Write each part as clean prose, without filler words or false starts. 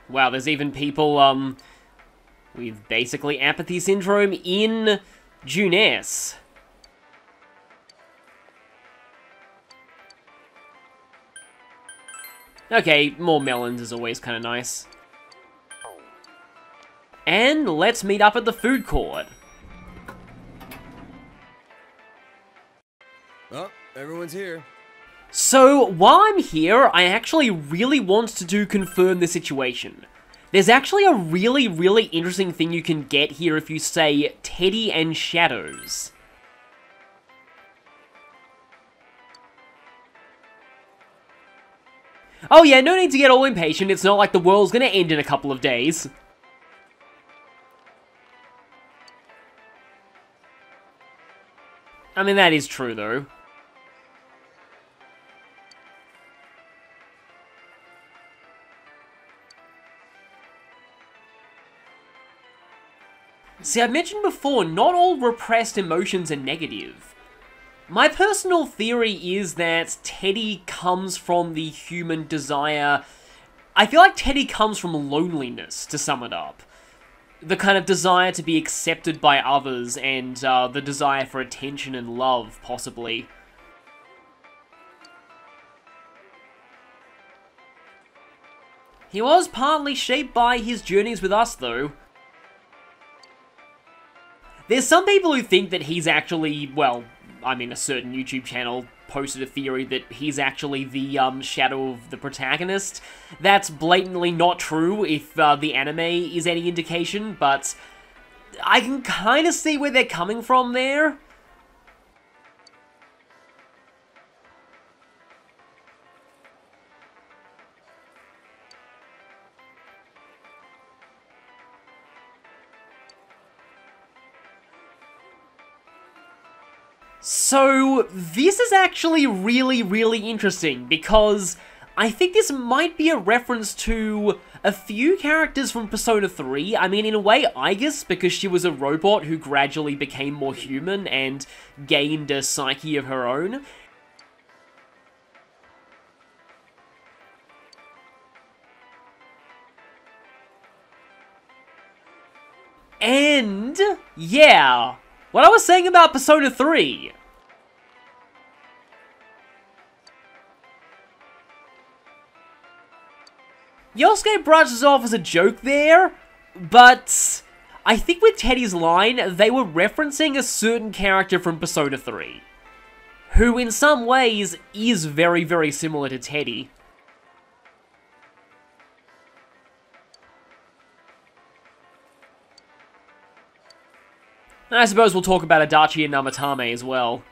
Wow, there's even people, with basically apathy syndrome in Junes. Okay, more melons is always kind of nice. And let's meet up at the food court. Oh, everyone's here. So, while I'm here, I actually really want to confirm the situation. There's actually a really, really interesting thing you can get here if you say Teddy and Shadows. Oh yeah, no need to get all impatient, it's not like the world's gonna end in a couple of days. I mean, that is true though. See, I mentioned before, not all repressed emotions are negative. My personal theory is that Teddy comes from the human desire... I feel like Teddy comes from loneliness, to sum it up. The kind of desire to be accepted by others, and the desire for attention and love, possibly. He was partly shaped by his journeys with us, though. There's some people who think that he's actually, well, I mean, a certain YouTube channel posted a theory that he's actually the shadow of the protagonist. That's blatantly not true if the anime is any indication, but I can kind of see where they're coming from there. So, this is actually really, really interesting, because I think this might be a reference to a few characters from Persona 3. I mean, in a way, Aigis, because she was a robot who gradually became more human and gained a psyche of her own. And, yeah, what I was saying about Persona 3. Yosuke brushes off as a joke there, but I think with Teddy's line, they were referencing a certain character from Persona 3, who in some ways is very, very similar to Teddy. And I suppose we'll talk about Adachi and Namatame as well.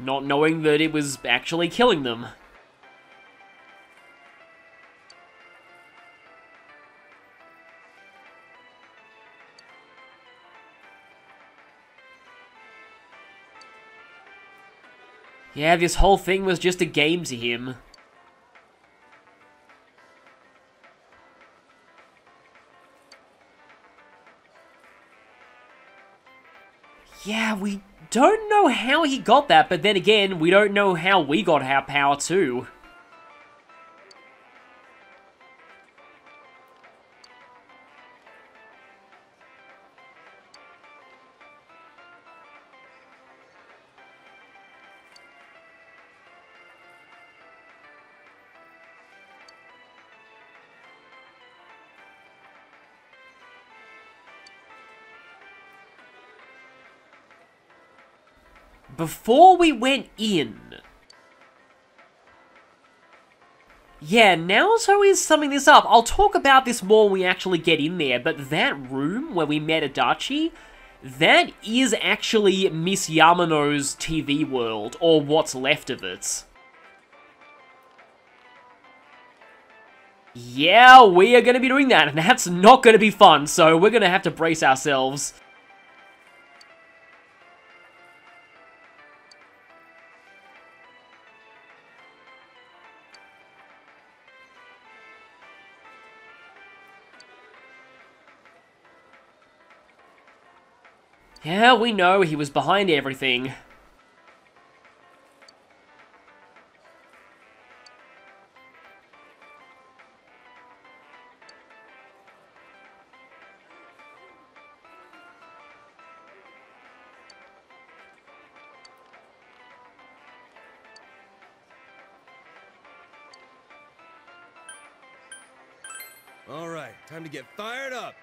Not knowing that it was actually killing them. Yeah, this whole thing was just a game to him. Yeah, we don't know how he got that, but then again, we don't know how we got our power too. Before we went in... Yeah, Naoto is summing this up. I'll talk about this more when we actually get in there, but that room where we met Adachi, that is actually Miss Yamano's TV world, or what's left of it. Yeah, we are going to be doing that, and that's not going to be fun, so we're going to have to brace ourselves. Yeah, we know he was behind everything. All right, time to get fired up.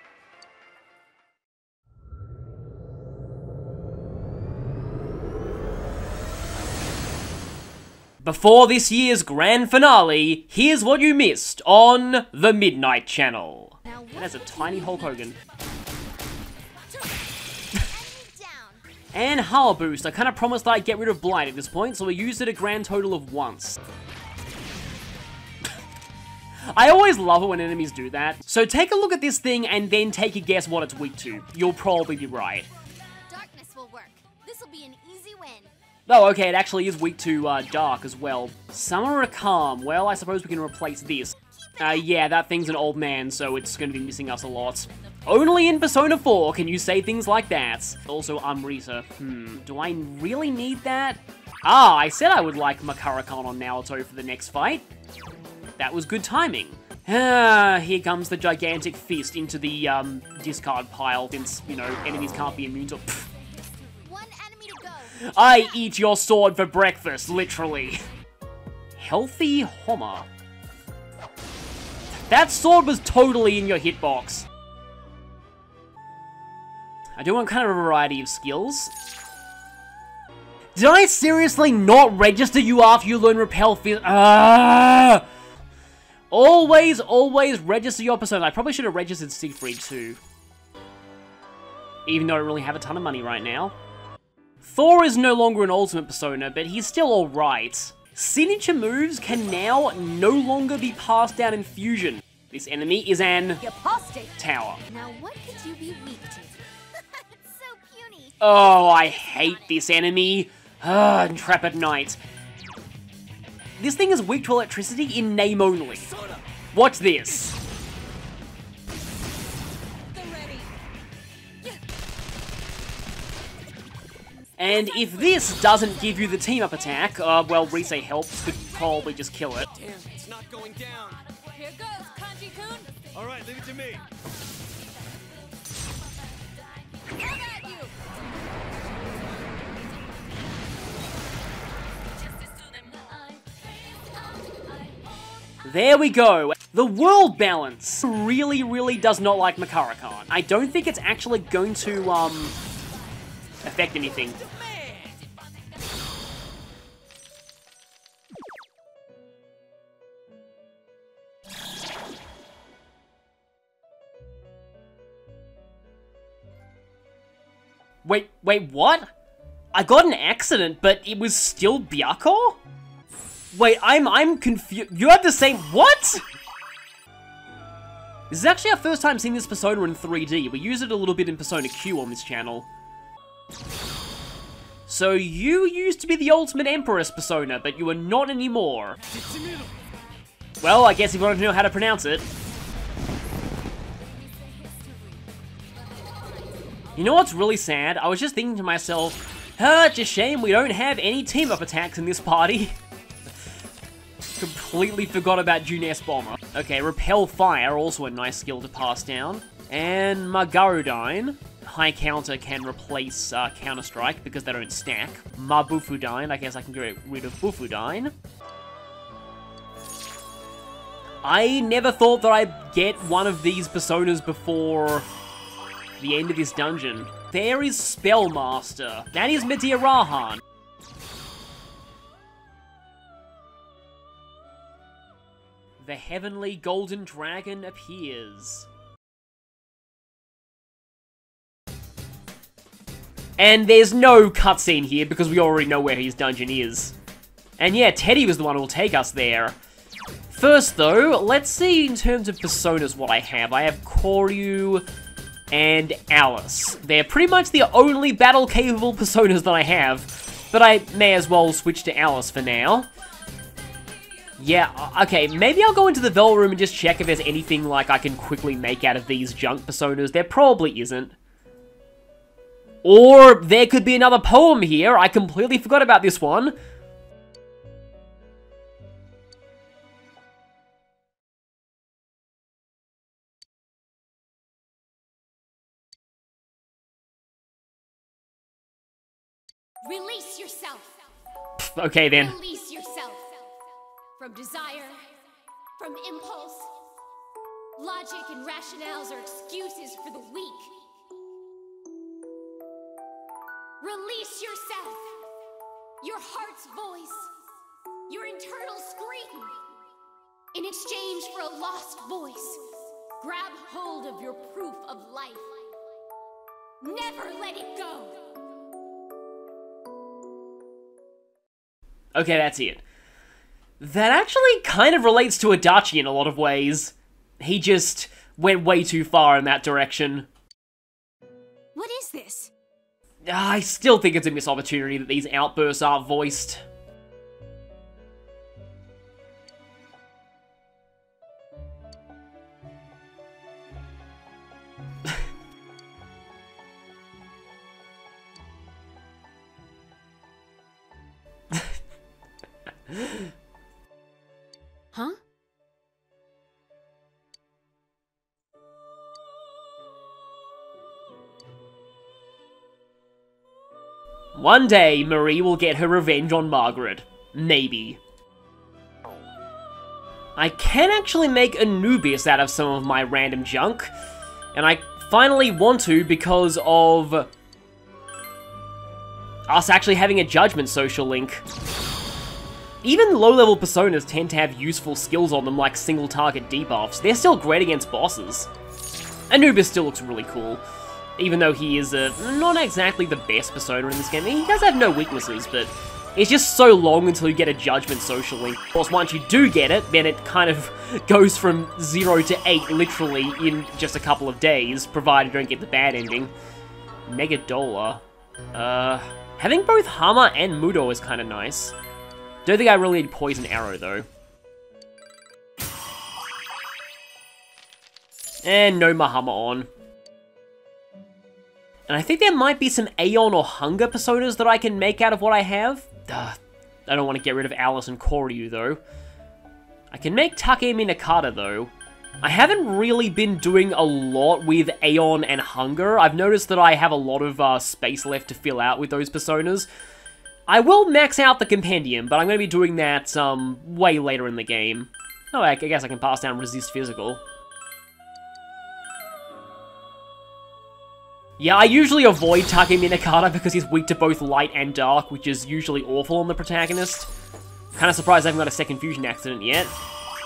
Before this year's grand finale, here's what you missed on the Midnight Channel. There's a tiny Hulk Hogan. And Hull Boost. I kind of promised that I'd get rid of Blight at this point, so we used it a grand total of once. I always love it when enemies do that. So take a look at this thing and then take a guess what it's weak to. You'll probably be right. Darkness will work. This will be an easy win. Oh, okay, it actually is weak to Dark as well. Summer or Calm. Well, I suppose we can replace this. Yeah, that thing's an old man, so it's going to be missing us a lot. Only in Persona 4 can you say things like that. Also, Amrita. Do I really need that? Ah, I said I would like Makara-Khan on Naoto for the next fight. That was good timing. Here comes the gigantic fist into the discard pile, since, you know, enemies can't be immune to... One enemy to go. I eat your sword for breakfast, literally. Healthy Homer. That sword was totally in your hitbox. I do want kind of a variety of skills. Did I seriously not register you after you learn Repel Fist? Always, always register your persona. I probably should have registered Siegfried too. Even though I don't really have a ton of money right now. Thor is no longer an ultimate persona, but he's still alright. Signature moves can now no longer be passed down in Fusion. This enemy is an Apostate tower. Now what could you be weak to? It's so puny. Oh, I hate this enemy. Intrepid Knight. This thing is weak to electricity in name only. Watch this. And if this doesn't give you the team-up attack, well, Rise helps, could probably just kill it. Damn, it's not going down. Here goes, Kanji-kun. All right, leave it to me. Come at you. There we go. The world balance really, really does not like Makara-Khan. I don't think it's actually going to, affect anything. Wait, what? I got an accident, but it was still Byakko? Wait, I'm confused. You have the same- what? This is actually our first time seeing this Persona in 3D. We use it a little bit in Persona Q on this channel. So you used to be the Ultimate Empress Persona, but you are not anymore. Well, I guess you wanted to know how to pronounce it. You know what's really sad? I was just thinking to myself, it's a shame we don't have any team-up attacks in this party. Completely forgot about Junes Bomber. Okay, Repel Fire, also a nice skill to pass down. And Magarudyne. High counter can replace Counter Strike because they don't stack. Mabufudyne, I guess I can get rid of Bufudyne. I never thought that I'd get one of these personas before the end of this dungeon. There is Spellmaster. That is Medea Rahan. The Heavenly Golden Dragon appears. And there's no cutscene here because we already know where his dungeon is. And yeah, Teddy was the one who will take us there. First though, let's see in terms of personas what I have. I have Koryu and Alice. They're pretty much the only battle-capable personas that I have, but I may as well switch to Alice for now. Yeah, okay, maybe I'll go into the Vel room and just check if there's anything like I can quickly make out of these junk personas. There probably isn't. Or there could be another poem here. I completely forgot about this one. Release yourself. Okay then. Release yourself. From desire, from impulse. Logic and rationales are excuses for the weak. Release yourself. Your heart's voice. Your internal scream. In exchange for a lost voice, grab hold of your proof of life. Never let it go. Okay, that's it. That actually kind of relates to Adachi in a lot of ways. He just went way too far in that direction. What is this? I still think it's a missed opportunity that these outbursts aren't voiced. Huh? One day, Marie will get her revenge on Margaret. Maybe. I can actually make Anubis out of some of my random junk, and I finally want to because of us actually having a Judgment social link. Even low-level personas tend to have useful skills on them like single-target debuffs. They're still great against bosses. Anubis still looks really cool, even though he is not exactly the best persona in this game. He does have no weaknesses, but it's just so long until you get a Judgment social link. Of course, once you do get it, then it kind of goes from 0 to 8 literally in just a couple of days, provided you don't get the bad ending. Megadola. Having both Hama and Mudo is kind of nice. Don't think I really need Poison Arrow, though. And no Mahama on. And I think there might be some Aeon or Hunger personas that I can make out of what I have. I don't want to get rid of Alice and Koryu, though. I can make Takemi Nakata, though. I haven't really been doing a lot with Aeon and Hunger. I've noticed that I have a lot of space left to fill out with those personas. I will max out the compendium, but I'm going to be doing that way later in the game. Oh, I guess I can pass down Resist Physical. Yeah, I usually avoid Takemi Nakata because he's weak to both light and dark, which is usually awful on the protagonist. Kind of surprised I haven't got a second fusion accident yet.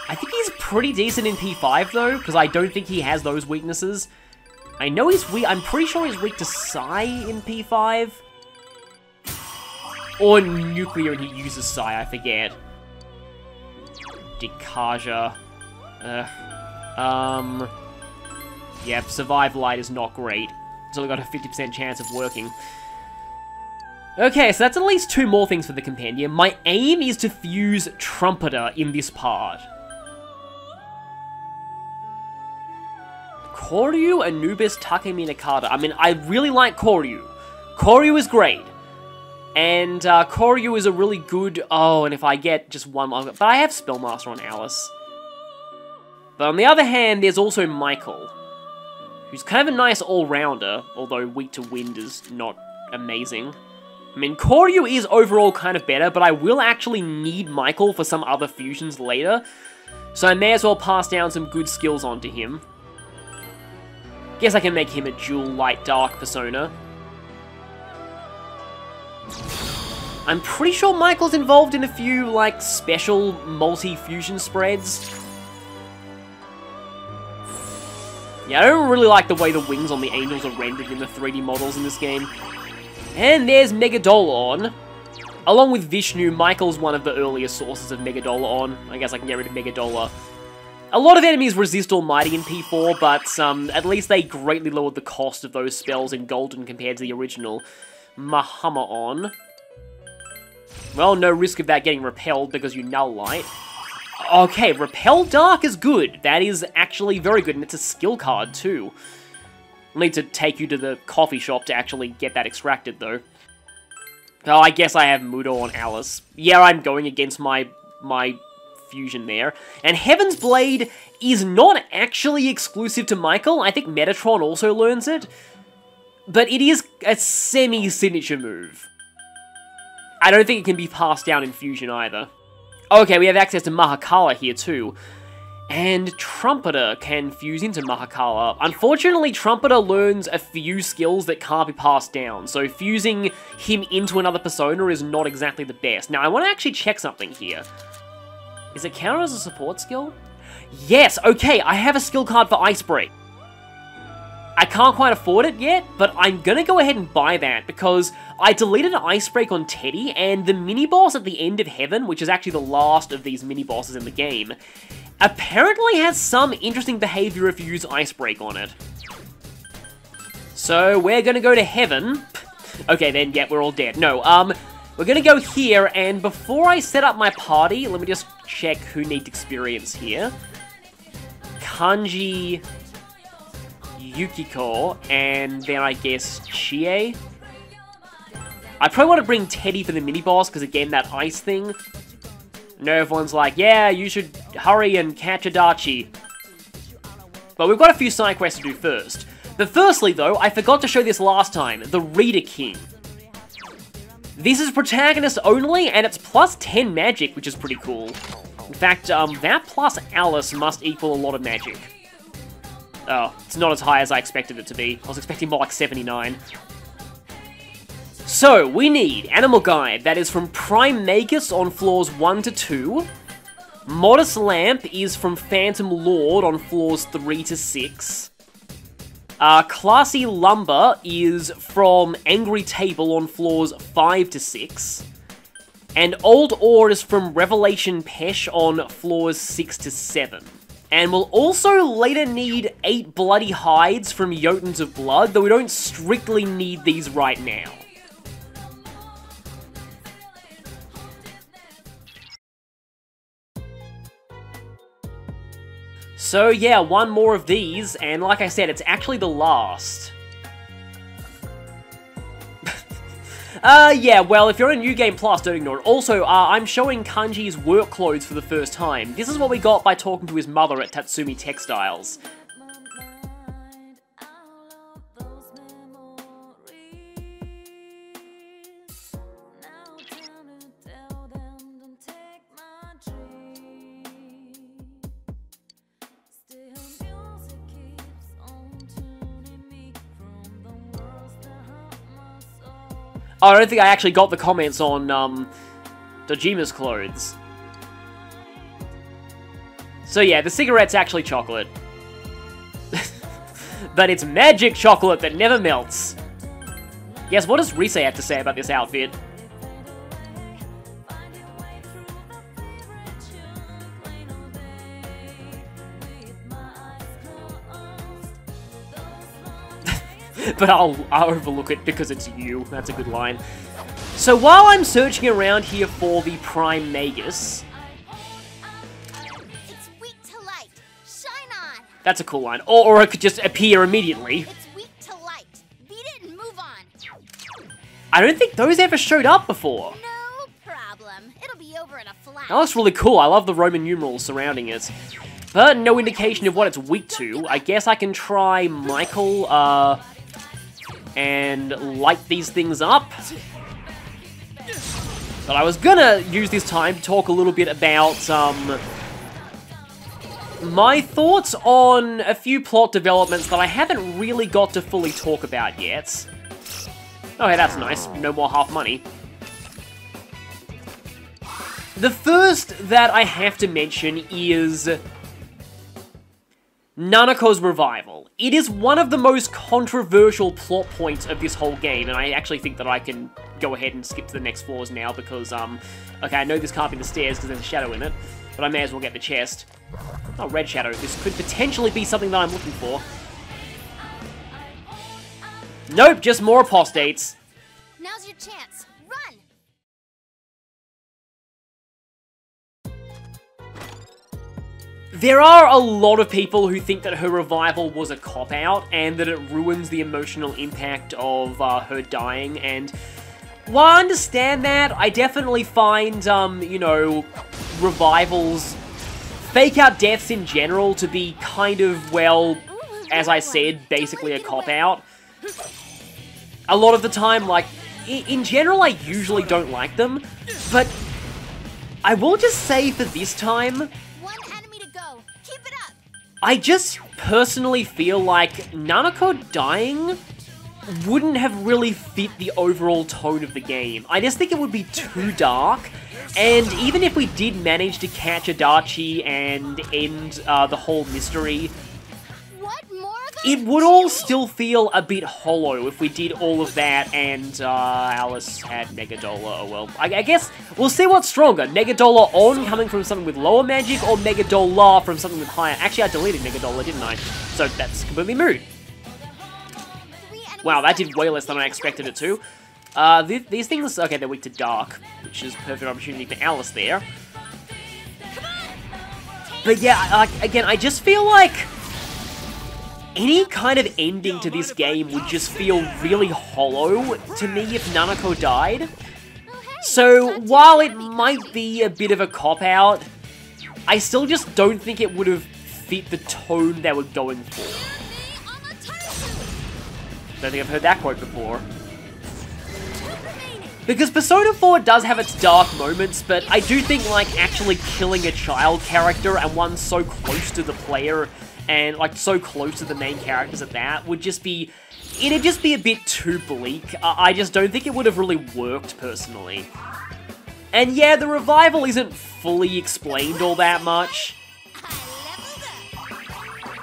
I think he's pretty decent in P5 though, because I don't think he has those weaknesses. I know he's weak, I'm pretty sure he's weak to Psi in P5. Or Nuclear and he uses Psi, I forget. Dikaja. Yeah, Survive Light is not great. It's only got a 50% chance of working. Okay, so that's at least 2 more things for the compendium. My aim is to fuse Trumpeter in this part. Koryu, Anubis, Takemi Nakata. I mean, I really like Koryu. Koryu is great. And Koryu is a really good... Oh, and if I get just one... But I have Spellmaster on Alice. But on the other hand, there's also Michael, who's kind of a nice all-rounder, although weak to wind is not amazing. I mean, Koryu is overall kind of better, but I will actually need Michael for some other fusions later, so I may as well pass down some good skills onto him. Guess I can make him a dual light-dark persona. I'm pretty sure Michael's involved in a few, like, special multi-fusion spreads. Yeah, I don't really like the way the wings on the angels are rendered in the 3D models in this game. And there's Megadolon. Along with Vishnu, Michael's one of the earliest sources of Megadolon. I guess I can get rid of Megadola. A lot of enemies resist Almighty in P4, but at least they greatly lowered the cost of those spells in Golden compared to the original. Mahama-on. Well, no risk of that getting repelled because you null light. Okay, Repel Dark is good. That is actually very good, and it's a skill card too. I'll need to take you to the coffee shop to actually get that extracted, though. Oh, I guess I have Mudo on Alice. Yeah, I'm going against my fusion there. And Heaven's Blade is not actually exclusive to Michael. I think Metatron also learns it. But it is a semi-signature move. I don't think it can be passed down in fusion either. Okay, we have access to Mahakala here too. And Trumpeter can fuse into Mahakala. Unfortunately, Trumpeter learns a few skills that can't be passed down, so fusing him into another persona is not exactly the best. Now, I want to actually check something here. Is it counted as a support skill? Yes, okay, I have a skill card for Ice Break. I can't quite afford it yet, but I'm gonna go ahead and buy that, because I deleted an Ice Break on Teddy, and the mini-boss at the end of Heaven, which is actually the last of these mini-bosses in the game, apparently has some interesting behavior if you use Ice Break on it. So, we're gonna go to Heaven. Okay, then, yeah, we're all dead. No, we're gonna go here, and before I set up my party, let me just check who needs experience here. Kanji, Yukiko, and then I guess Chie. I probably want to bring Teddy for the mini-boss, because again, that ice thing. And everyone's like, yeah, you should hurry and catch Adachi. But we've got a few side quests to do first. But firstly, though, I forgot to show this last time, the Reader King. This is protagonist only, and it's plus 10 magic, which is pretty cool. In fact, that plus Alice must equal a lot of magic. Oh, it's not as high as I expected it to be. I was expecting more like 79. So, we need Animal Guide, that is from Prime Magus on floors 1 to 2. Modest Lamp is from Phantom Lord on floors 3 to 6. Classy Lumber is from Angry Table on floors 5 to 6. And Old Ore is from Revelation Pesh on floors 6 to 7. And we'll also later need 8 Bloody Hides from Jotuns of Blood, though we don't strictly need these right now. So yeah, one more of these, and like I said, it's actually the last. Yeah, well, if you're on New Game Plus, don't ignore it. Also, I'm showing Kanji's work clothes for the first time. This is what we got by talking to his mother at Tatsumi Textiles. Oh, I don't think I actually got the comments on, Dojima's clothes. So yeah, the cigarette's actually chocolate. But it's magic chocolate that never melts. Yes, what does Rise have to say about this outfit? But I'll overlook it because it's you. That's a good line. So while I'm searching around here for the Prime Magus... It's weak to light. Shine on. That's a cool line. Or it could just appear immediately. It's weak to light. Beat it and move on. I don't think those ever showed up before. No problem. It'll be over in a flash. That looks really cool. I love the Roman numerals surrounding it. But no indication of what it's weak to. I guess I can try Michael, and light these things up. But I was gonna use this time to talk a little bit about, my thoughts on a few plot developments that I haven't really got to fully talk about yet. Okay, that's nice. No more half money. The first that I have to mention is Nanako's revival. It is one of the most controversial plot points of this whole game, and I actually think that I can go ahead and skip to the next floors now because, okay, I know this can't be the stairs because there's a shadow in it, but I may as well get the chest. Oh, red shadow. This could potentially be something that I'm looking for. Nope, just more apostates. Now's your chance. Run! There are a lot of people who think that her revival was a cop-out and that it ruins the emotional impact of her dying, and while I understand that, I definitely find, you know, revivals, fake-out deaths in general to be kind of, well, as I said, basically a cop-out. A lot of the time, like, in general, I usually don't like them, but I will just say for this time, I just personally feel like Nanako dying wouldn't have really fit the overall tone of the game. I just think it would be too dark, and even if we did manage to catch Adachi and end the whole mystery, it would all still feel a bit hollow if we did all of that and Alice had Megadola. Oh well, I guess we'll see what's stronger. Megadola on coming from something with lower magic, or Megadola from something with higher. Actually, I deleted Megadola, didn't I? So that's completely moot. Wow, that did way less than I expected it to. These things, okay, they're weak to dark, which is perfect opportunity for Alice there. But yeah, again, I just feel like any kind of ending to this game would just feel really hollow to me if Nanako died. So, while it might be a bit of a cop-out, I still just don't think it would have fit the tone they were going for. Don't think I've heard that quote before. Because Persona 4 does have its dark moments, but I do think, like, actually killing a child character and one so close to the player and, like, so close to the main characters at that would just be... it'd just be a bit too bleak. I just don't think it would have really worked, personally. And yeah, the revival isn't fully explained all that much.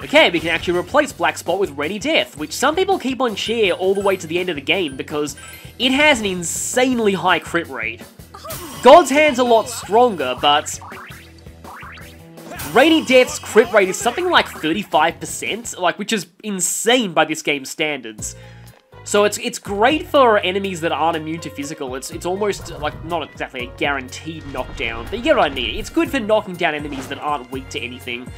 Okay, we can actually replace Black Spot with Ready Death, which some people keep on cheer all the way to the end of the game because it has an insanely high crit rate. God's Hand's a lot stronger, but Rainy Death's crit rate is something like 35%, like, which is insane by this game's standards. So it's great for enemies that aren't immune to physical. It's almost, like, not exactly a guaranteed knockdown, but you get what I mean. It's good for knocking down enemies that aren't weak to anything.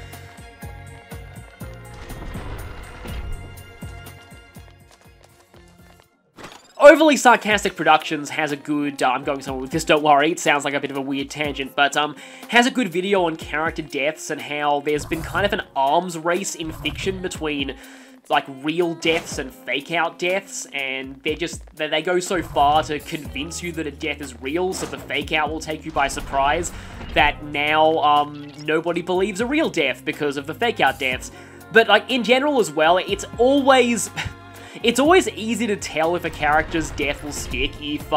Overly Sarcastic Productions has a good, I'm going somewhere with this, don't worry, it sounds like a bit of a weird tangent, but has a good video on character deaths and how there's been kind of an arms race in fiction between, like, real deaths and fake-out deaths, and they go so far to convince you that a death is real, so the fake-out will take you by surprise, that now, nobody believes a real death because of the fake-out deaths. But, like, in general as well, it's always easy to tell if a character's death will stick if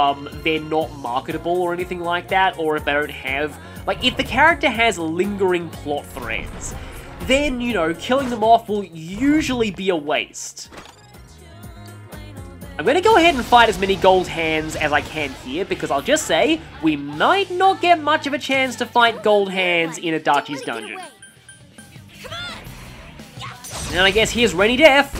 they're not marketable or anything like that, or if they don't have... like, if the character has lingering plot threads, then, you know, killing them off will usually be a waste. I'm going to go ahead and fight as many gold hands as I can here, because I'll just say, we might not get much of a chance to fight gold hands in Adachi's dungeon. And I guess here's Ready Death.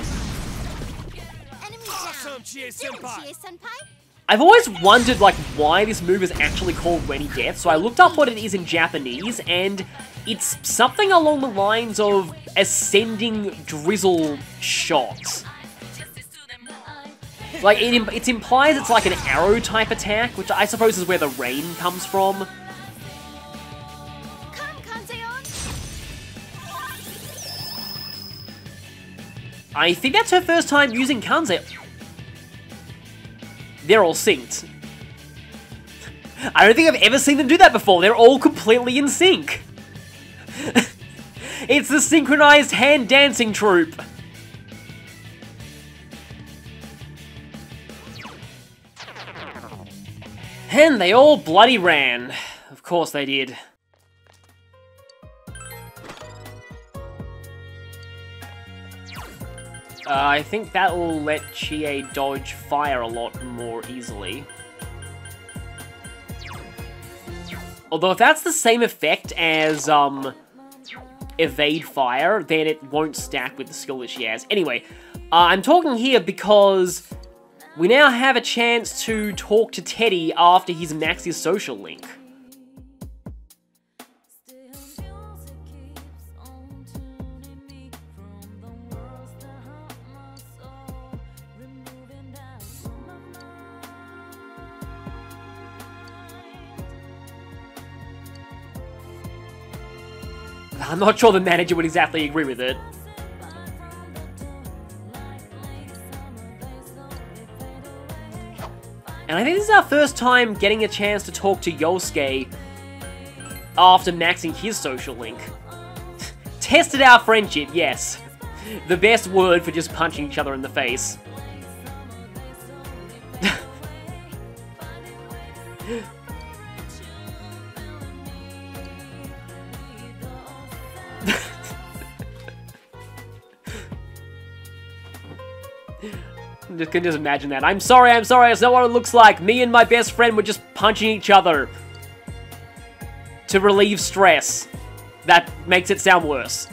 I've always wondered, like, why this move is actually called Ready Death, so I looked up what it is in Japanese, and it's something along the lines of ascending drizzle shot. Like, it implies it's like an arrow type attack, which I suppose is where the rain comes from. I think that's her first time using Kanze. They're all synced. I don't think I've ever seen them do that before. They're all completely in sync. It's the synchronized hand dancing troupe. And they all bloody ran. Of course they did. I think that will let Chie dodge fire a lot more easily. Although if that's the same effect as evade fire, then it won't stack with the skill that she has. Anyway, I'm talking here because we now have a chance to talk to Teddy after he's maxed his social link. I'm not sure the manager would exactly agree with it. And I think this is our first time getting a chance to talk to Yosuke after maxing his social link. Tested our friendship, yes. The best word for just punching each other in the face. Can just imagine that. I'm sorry, that's not what it looks like. Me and my best friend were just punching each other to relieve stress. That makes it sound worse.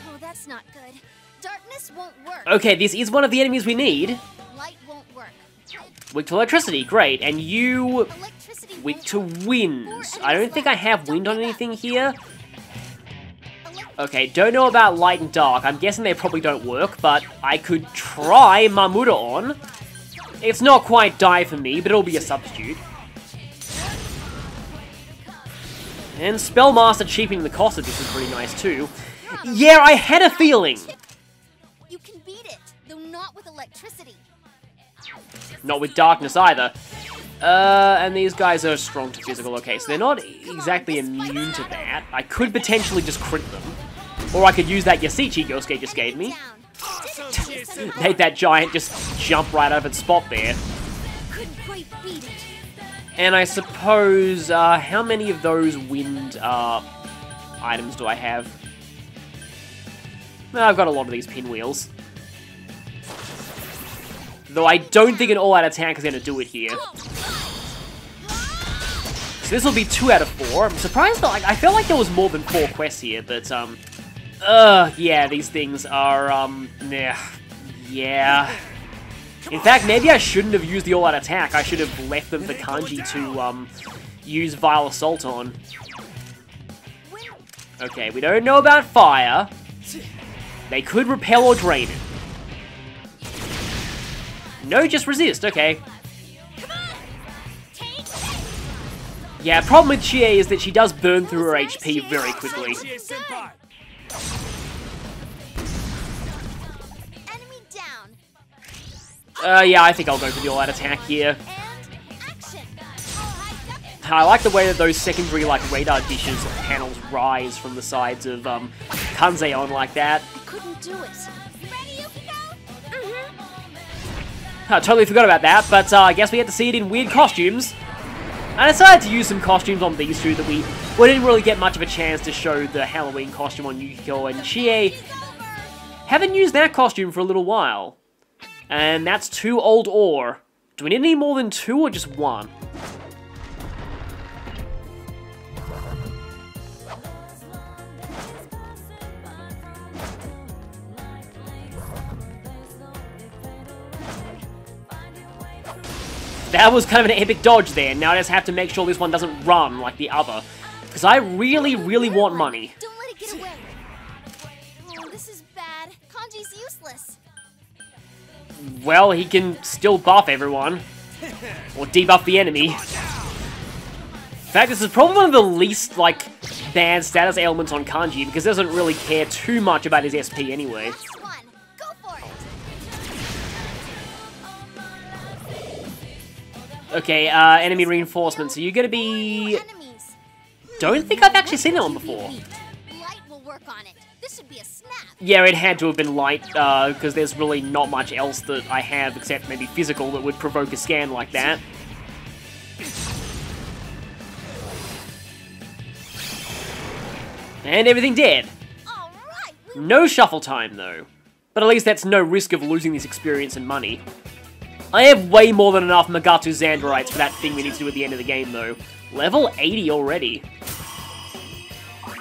Oh, that's not good. Darkness won't work. Okay, this is one of the enemies we need. Light won't work. Weak to electricity, great. And you... Electricity weak won't to work. wind. I don't think I have wind on Don't give anything up. here. Okay, don't know about light and dark. I'm guessing they probably don't work, but I could try Mamuda on. It's not quite die for me, but it'll be a substitute. And Spellmaster cheapening the cost of this is pretty nice too. Yeah, I had a feeling! You can beat it, though not with electricity. Not with darkness either. And these guys are strong to physical. Okay, so they're not exactly immune to that. I could potentially just crit them. Or I could use that Yasichi Yosuke just gave me. Made that giant just jump right over the spot there. Couldn't quite beat it. And I suppose, how many of those wind, items do I have? Well, I've got a lot of these pinwheels. Though I don't think an all-out attack is going to do it here. So this will be 2 out of 4. I'm surprised that, like, I felt like there was more than 4 quests here, but, yeah, these things are, yeah. In fact, maybe I shouldn't have used the all-out attack. I should have left them for Kanji to, use Vile Assault on. Okay, we don't know about fire. They could repel or drain it. No, just resist, okay. Yeah, problem with Chie is that she does burn through her HP very quickly. Enemy down. Yeah, I think I'll go for the all-out attack here. And action. I like the way that those secondary, like, radar dishes panels rise from the sides of, Kanzeon like that. I couldn't do it. You ready, Yukiko? Mm-hmm. I totally forgot about that, but I guess we get to see it in weird costumes. I decided to use some costumes on these two that we didn't really get much of a chance to show the Halloween costume on Yukiko and Chie. Haven't used that costume for a little while. And that's 2 old ore. Do we need any more than 2 or just 1? That was kind of an epic dodge there. Now I just have to make sure this one doesn't run like the other. Because I really, really want money. Don't let it get away. Oh, this is bad. Kanji's useless. Well, he can still buff everyone. Or debuff the enemy. In fact, this is probably one of the least, like, bad status ailments on Kanji, because he doesn't really care too much about his SP anyway. Last one. Go for it. Okay, enemy reinforcement. So you're gonna be... Enemies. Don't think I've actually seen that one before. Light will work on it. This should be a snap. Yeah, it had to have been light, because there's really not much else that I have, except maybe physical, that would provoke a scan like that. And everything dead. All right. No shuffle time, though. But at least that's no risk of losing this experience and money. I have way more than enough Magatu Xanderites for that thing we need to do at the end of the game, though. Level 80 already.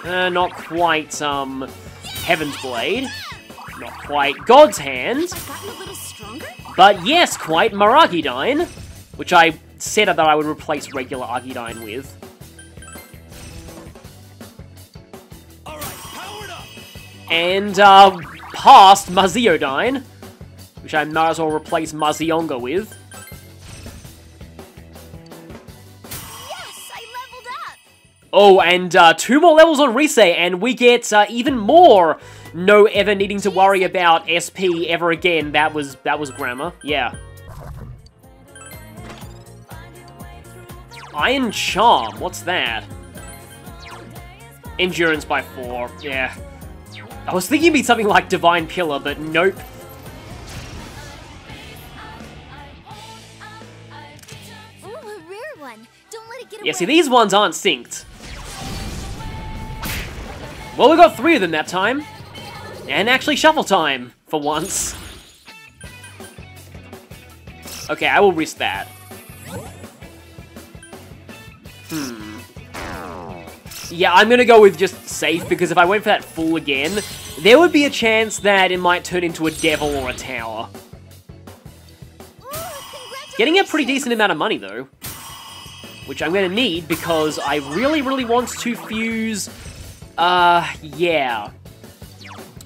Not quite, Heaven's Blade. Not quite God's Hand. Gotten a little stronger? But yes, quite Maragidine. Which I said that I would replace regular Argidine with. All right, powered up. And, past Muzziodine, which I might as well replace Muzzionga with. Yes, I leveled up. Oh, and 2 more levels on Rise, and we get even more no ever needing to worry about SP ever again. That was grammar, yeah. Iron Charm, what's that? Endurance by 4, yeah. I was thinking it'd be something like Divine Pillar, but nope. Ooh, a rare one. Don't let it get away. Yeah, see, these ones aren't synced. Well, we got 3 of them that time. And actually shuffle time, for once. Okay, I will risk that. Yeah, I'm gonna go with just safe, because if I went for that fool again, there would be a chance that it might turn into a devil or a tower. Getting a pretty decent amount of money, though. Which I'm gonna need, because I really, really want to fuse... yeah.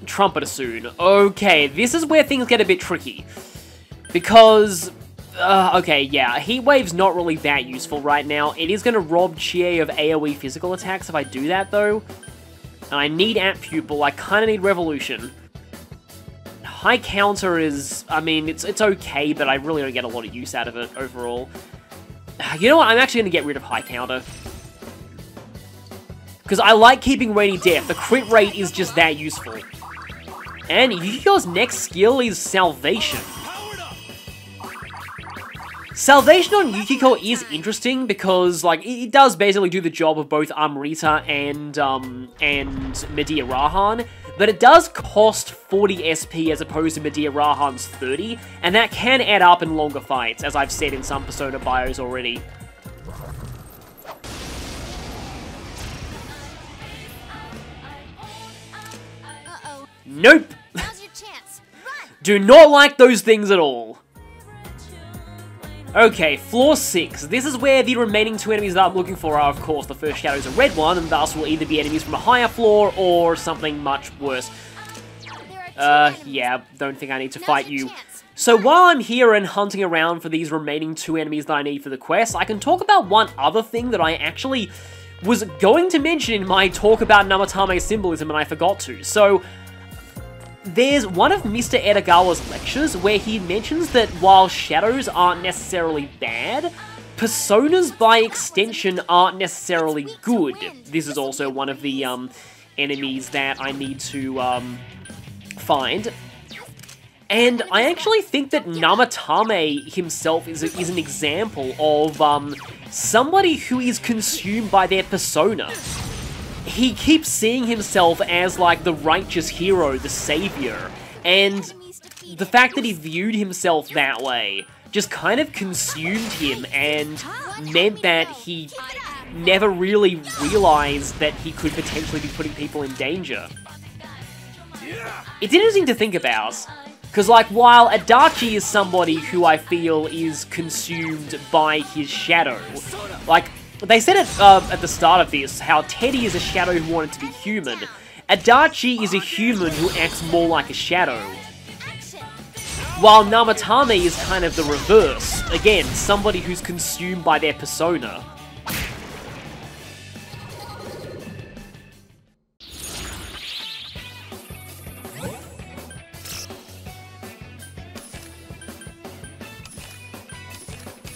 Trumpeter soon. Okay, this is where things get a bit tricky. Because... okay, yeah, Heat Wave's not really that useful right now. It is going to rob Chie of AoE physical attacks if I do that, though. And I need Apt Pupil, I kind of need Revolution. High Counter is, I mean, it's okay, but I really don't get a lot of use out of it overall. You know what, I'm actually going to get rid of High Counter. Because I like keeping Rainy Death, the crit rate is just that useful. And Yu-Gi-Oh's next skill is Salvation. Salvation on Yukiko is interesting because, like, it does basically do the job of both Amrita and Medea Rahan, but it does cost 40 SP as opposed to Medea Rahan's 30, and that can add up in longer fights, as I've said in some Persona bios already. Uh-oh. Nope! Now's your chance. Run. Do not like those things at all. Okay, floor 6. This is where the remaining 2 enemies that I'm looking for are, of course, the first Shadow's a red one, and thus will either be enemies from a higher floor or something much worse. Yeah, don't think I need to fight you. So while I'm here and hunting around for these remaining 2 enemies that I need for the quest, I can talk about one other thing that I actually was going to mention in my talk about Namatame symbolism and I forgot to. So, there's one of Mr. Edagawa's lectures where he mentions that while shadows aren't necessarily bad, personas by extension aren't necessarily good. This is also one of the enemies that I need to find. And I actually think that Namatame himself is an example of somebody who is consumed by their persona. He keeps seeing himself as, like, the righteous hero, the savior, and the fact that he viewed himself that way just kind of consumed him and meant that he never really realized that he could potentially be putting people in danger. It's interesting to think about, because, like, while Adachi is somebody who I feel is consumed by his shadow, like, they said it at the start of this, how Teddy is a shadow who wanted to be human. Adachi is a human who acts more like a shadow. While Namatame is kind of the reverse. Again, somebody who's consumed by their persona.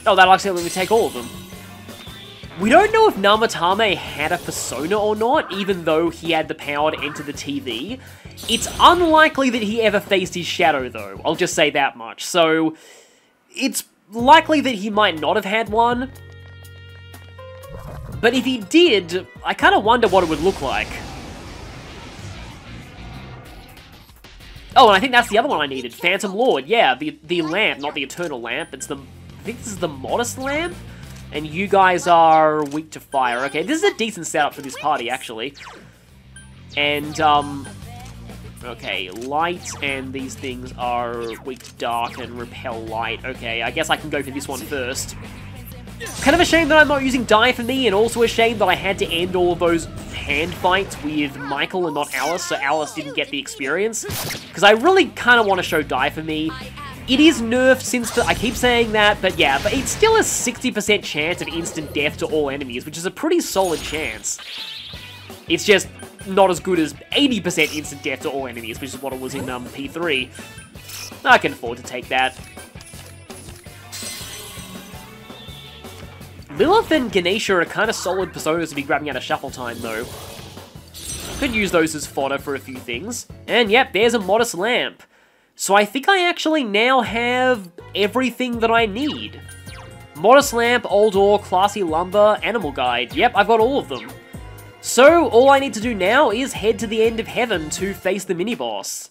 Oh, that'll actually let me take all of them. We don't know if Namatame had a persona or not, even though he had the power to enter the TV. It's unlikely that he ever faced his shadow, though. I'll just say that much. So, it's likely that he might not have had one. But if he did, I kind of wonder what it would look like. Oh, and I think that's the other one I needed. Phantom Lord, yeah, the lamp, not the Eternal Lamp. It's the... I think this is the Modest Lamp? And you guys are weak to fire. Okay, this is a decent setup for this party, actually. And, okay, light and these things are weak to dark and repel light. Okay, I guess I can go for this one first. Kind of a shame that I'm not using Die for me, and also a shame that I had to end all of those hand fight with Michael and not Alice, so Alice didn't get the experience. Because I really kind of want to show Die For Me. It is nerfed since, I keep saying that, but yeah, but it's still a 60% chance of instant death to all enemies, which is a pretty solid chance. It's just not as good as 80% instant death to all enemies, which is what it was in P3. I can afford to take that. Lilith and Ganesha are kind of solid personas to be grabbing out of Shuffle Time, though. Could use those as fodder for a few things. And yep, there's a Modest Lamp. So I think I actually now have everything that I need. Modest Lamp, Old Ore, Classy Lumber, Animal Guide. Yep, I've got all of them. So all I need to do now is head to the end of heaven to face the mini-boss.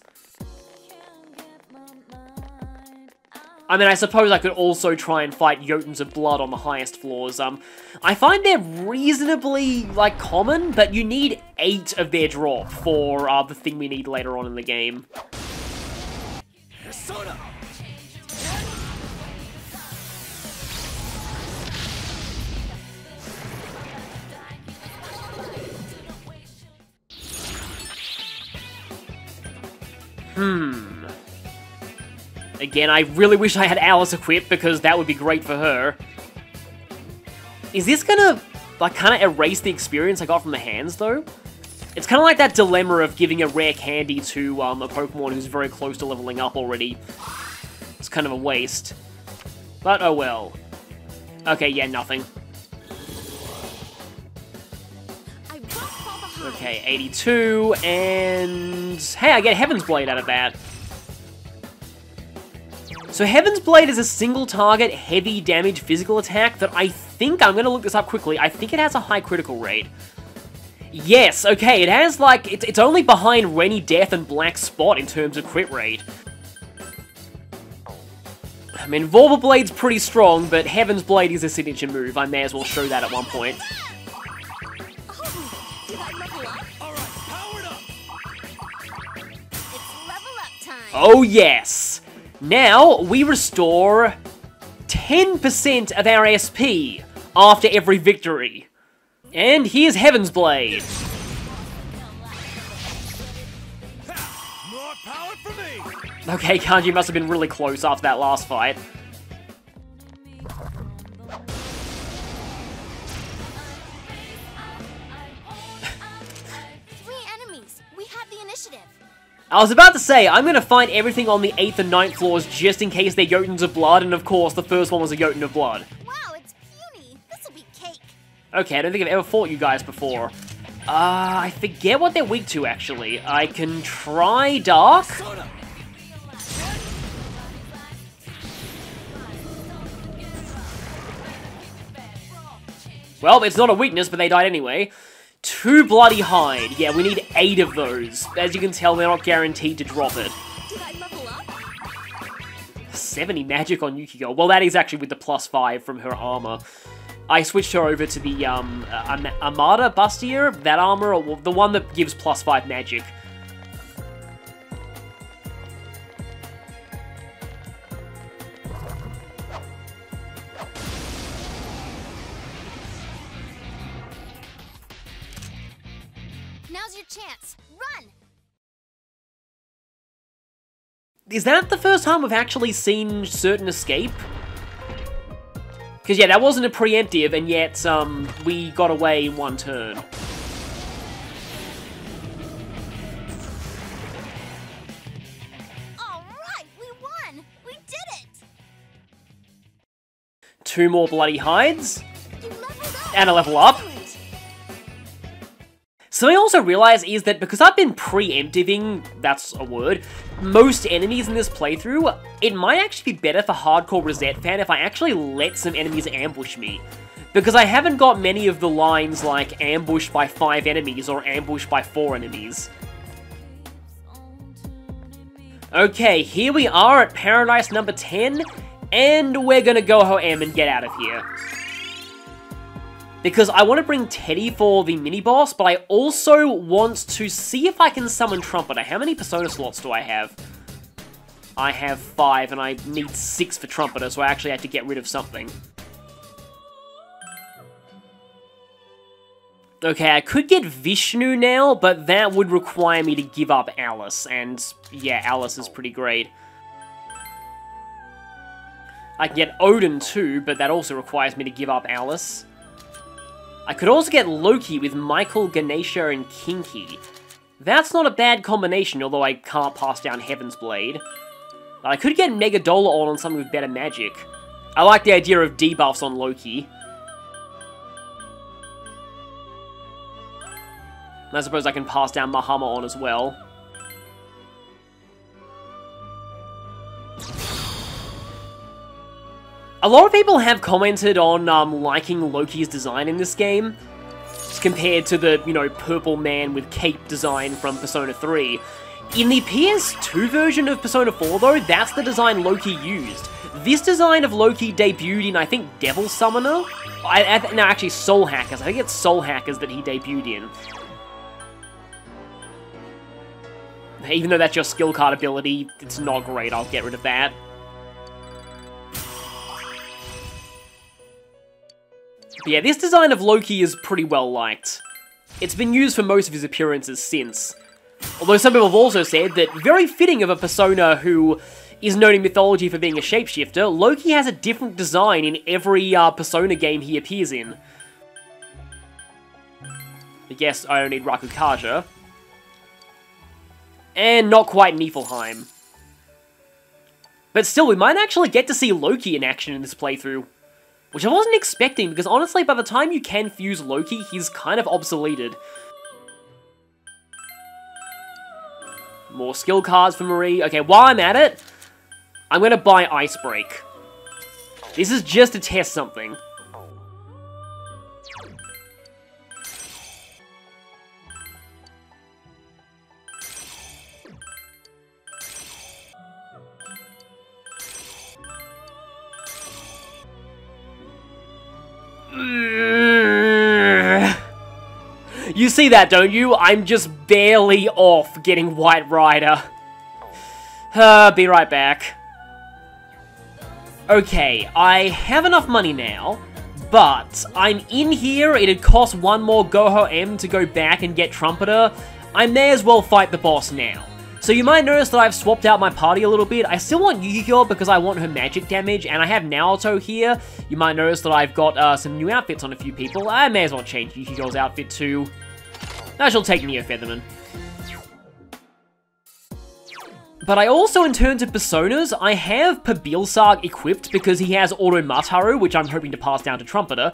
I mean, I suppose I could also try and fight Jotuns of Blood on the highest floors. I find they're reasonably, like, common, but you need 8 of their drop for the thing we need later on in the game. Persona! Again, I really wish I had Alice equipped, because that would be great for her. Is this gonna, like, kind of erase the experience I got from the hands, though? It's kind of like that dilemma of giving a rare candy to a Pokemon who's very close to leveling up already. It's kind of a waste. But oh well. Okay, yeah, nothing. Okay, 82, and... hey, I get Heaven's Blade out of that. So Heaven's Blade is a single target, heavy damage physical attack that I think, I'm going to look this up quickly, I think it has a high critical rate. Yes, okay, it has like, it's only behind Rainy Death and Black Spot in terms of crit rate. I mean, Vorpal Blade's pretty strong, but Heaven's Blade is a signature move, I may as well show that at one point. Oh yes! Now, we restore 10% of our SP after every victory. And here's Heaven's Blade. More power for me! Okay, Kanji must have been really close after that last fight. 3 enemies. We have the initiative. I was about to say, I'm going to find everything on the 8th and 9th floors just in case they're Jotuns of Blood, and of course, the first one was a Jotun of Blood. Wow, it's puny. This'll be cake. Okay, I don't think I've ever fought you guys before. I forget what they're weak to, actually. I can try Dark. Persona! Well, it's not a weakness, but they died anyway. 2 Bloody Hide. Yeah, we need 8 of those. As you can tell, they're not guaranteed to drop it. Did I level up? 70 magic on Yukiko. Well, that is actually with the +5 from her armor. I switched her over to the Armada Bustier, that armor, or the one that gives +5 magic. Now's your chance. Run! Is that the first time we've actually seen certain escape? Because, yeah, that wasn't a preemptive, and yet, we got away in one turn. Alright, we won! We did it! 2 more Bloody Hides, You leveled up! and a level up. Excellent. Something I also realize is that because I've been preemptiving, that's a word, most enemies in this playthrough, it might actually be better for Hardcore Rosette fan if I actually let some enemies ambush me. Because I haven't got many of the lines like ambushed by 5 enemies or ambushed by 4 enemies. Okay, here we are at Paradise number 10, and we're gonna go Ho-Em and get out of here. Because I want to bring Teddy for the mini-boss, but I also want to see if I can summon Trumpeter. How many Persona slots do I have? I have 5, and I need 6 for Trumpeter, so I actually had to get rid of something. Okay, I could get Vishnu now, but that would require me to give up Alice, and yeah, Alice is pretty great. I can get Odin too, but that also requires me to give up Alice. I could also get Loki with Michael, Ganesha, and Kinky. That's not a bad combination, although I can't pass down Heaven's Blade. I could get Megadola on something with better magic. I like the idea of debuffs on Loki. And I suppose I can pass down Mahama on as well. A lot of people have commented on liking Loki's design in this game, compared to the, you know, purple man with cape design from Persona 3. In the PS2 version of Persona 4, though, that's the design Loki used. This design of Loki debuted in, I think, Devil Summoner? No, actually, Soul Hackers. I think it's Soul Hackers that he debuted in. Even though that's your skill card ability, it's not great. I'll get rid of that. But yeah, this design of Loki is pretty well liked. It's been used for most of his appearances since. Although some people have also said that, very fitting of a Persona who is known in mythology for being a shapeshifter, Loki has a different design in every Persona game he appears in. I guess I don't need Rakukaja. And not quite Niflheim. But still, we might actually get to see Loki in action in this playthrough. Which I wasn't expecting, because honestly, by the time you can fuse Loki, he's kind of obsoleted. More skill cards for Marie. Okay, while I'm at it, I'm gonna buy Ice Break. This is just to test something. You see that, don't you? I'm just barely off getting White Rider. Be right back. Okay, I have enough money now, but I'm in here. It'd cost one more Goho M to go back and get Trumpeter. I may as well fight the boss now. So you might notice that I've swapped out my party a little bit. I still want Yukiko because I want her magic damage, and I have Naoto here. You might notice that I've got some new outfits on a few people. I may as well change Yukiko's outfit too. I shall take Neo Featherman. But I also, in terms of Personas, I have Pabilsarg equipped because he has Auto Mataru, which I'm hoping to pass down to Trumpeter.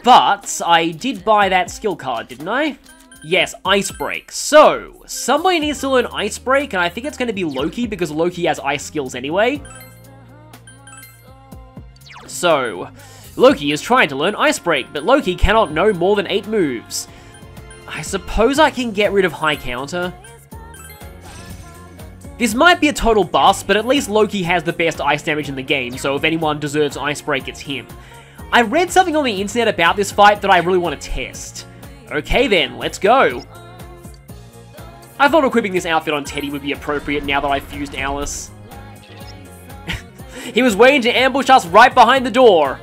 But I did buy that skill card, didn't I? Yes, Ice Break. So, somebody needs to learn Ice Break, and I think it's going to be Loki, because Loki has ice skills anyway. So, Loki is trying to learn Ice Break, but Loki cannot know more than 8 moves. I suppose I can get rid of High Counter. This might be a total bust, but at least Loki has the best ice damage in the game, so if anyone deserves Ice Break, it's him. I read something on the internet about this fight that I really want to test. Okay then, let's go. I thought equipping this outfit on Teddy would be appropriate now that I've fused Alice. He was waiting to ambush us right behind the door.